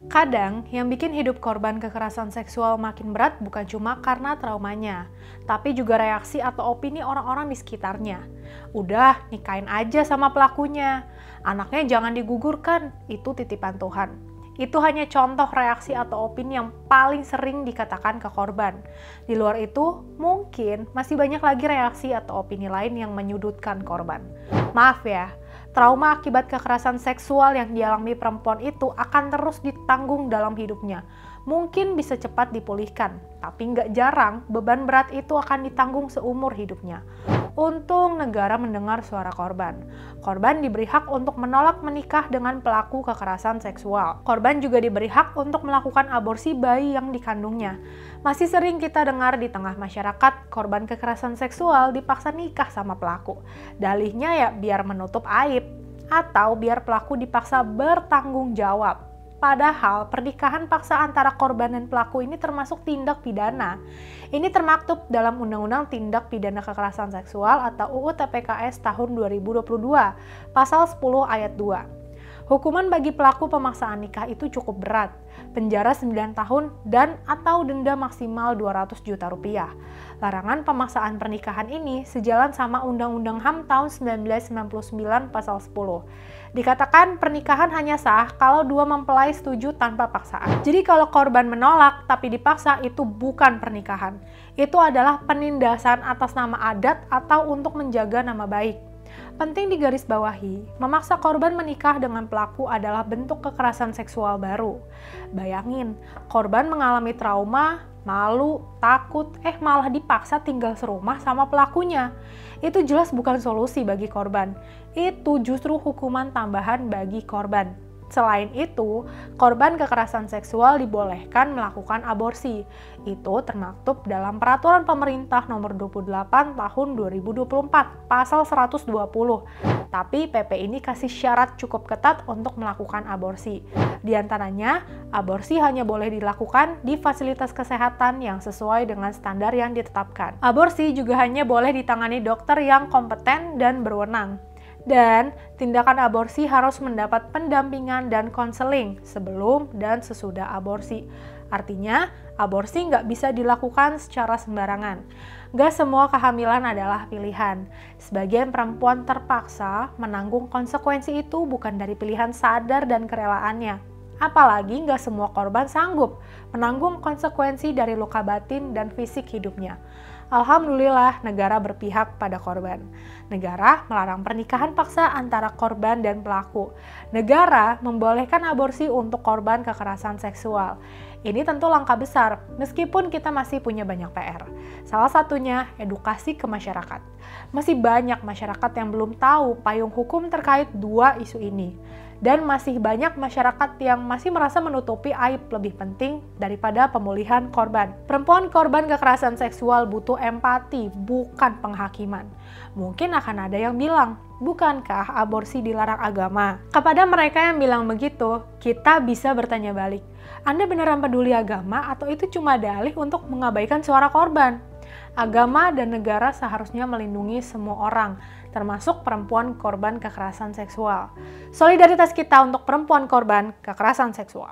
Kadang, yang bikin hidup korban kekerasan seksual makin berat bukan cuma karena traumanya, tapi juga reaksi atau opini orang-orang di sekitarnya. Udah, nikahin aja sama pelakunya. Anaknya jangan digugurkan, itu titipan Tuhan. Itu hanya contoh reaksi atau opini yang paling sering dikatakan ke korban. Di luar itu, mungkin masih banyak lagi reaksi atau opini lain yang menyudutkan korban. Maaf ya, trauma akibat kekerasan seksual yang dialami perempuan itu akan terus ditanggung dalam hidupnya. Mungkin bisa cepat dipulihkan, tapi nggak jarang beban berat itu akan ditanggung seumur hidupnya. Untung negara mendengar suara korban. Korban diberi hak untuk menolak menikah dengan pelaku kekerasan seksual. Korban juga diberi hak untuk melakukan aborsi bayi yang dikandungnya. Masih sering kita dengar di tengah masyarakat, korban kekerasan seksual dipaksa nikah sama pelaku. Dalihnya ya biar menutup aib, atau biar pelaku dipaksa bertanggung jawab. Padahal pernikahan paksa antara korban dan pelaku ini termasuk tindak pidana. Ini termaktub dalam Undang-Undang Tindak Pidana Kekerasan Seksual atau UU TPKS tahun 2022, pasal 10 ayat 2. Hukuman bagi pelaku pemaksaan nikah itu cukup berat, penjara 9 tahun dan atau denda maksimal 200 juta rupiah. Larangan pemaksaan pernikahan ini sejalan sama Undang-Undang HAM tahun 1999 pasal 10. Dikatakan pernikahan hanya sah kalau dua mempelai setuju tanpa paksaan. Jadi kalau korban menolak tapi dipaksa itu bukan pernikahan. Itu adalah penindasan atas nama adat atau untuk menjaga nama baik. Penting digarisbawahi, memaksa korban menikah dengan pelaku adalah bentuk kekerasan seksual baru. Bayangin, korban mengalami trauma, malu, takut, malah dipaksa tinggal serumah sama pelakunya. Itu jelas bukan solusi bagi korban. Itu justru hukuman tambahan bagi korban. Selain itu, korban kekerasan seksual dibolehkan melakukan aborsi. Itu termaktub dalam Peraturan Pemerintah Nomor 28 Tahun 2024, Pasal 120. Tapi PP ini kasih syarat cukup ketat untuk melakukan aborsi. Di antaranya, aborsi hanya boleh dilakukan di fasilitas kesehatan yang sesuai dengan standar yang ditetapkan. Aborsi juga hanya boleh ditangani dokter yang kompeten dan berwenang. Dan tindakan aborsi harus mendapat pendampingan dan konseling sebelum dan sesudah aborsi. Artinya, aborsi nggak bisa dilakukan secara sembarangan. Nggak semua kehamilan adalah pilihan. Sebagian perempuan terpaksa menanggung konsekuensi itu bukan dari pilihan sadar dan kerelaannya. Apalagi nggak semua korban sanggup menanggung konsekuensi dari luka batin dan fisik hidupnya. Alhamdulillah, negara berpihak pada korban. Negara melarang pernikahan paksa antara korban dan pelaku. Negara membolehkan aborsi untuk korban kekerasan seksual. Ini tentu langkah besar, meskipun kita masih punya banyak PR. Salah satunya, edukasi ke masyarakat. Masih banyak masyarakat yang belum tahu payung hukum terkait dua isu ini. Dan masih banyak masyarakat yang masih merasa menutupi aib lebih penting daripada pemulihan korban. Perempuan korban kekerasan seksual butuh empati, bukan penghakiman. Mungkin akan ada yang bilang, bukankah aborsi dilarang agama? Kepada mereka yang bilang begitu, kita bisa bertanya balik. Anda beneran peduli agama atau itu cuma dalih untuk mengabaikan suara korban? Agama dan negara seharusnya melindungi semua orang, termasuk perempuan korban kekerasan seksual. Solidaritas kita untuk perempuan korban kekerasan seksual.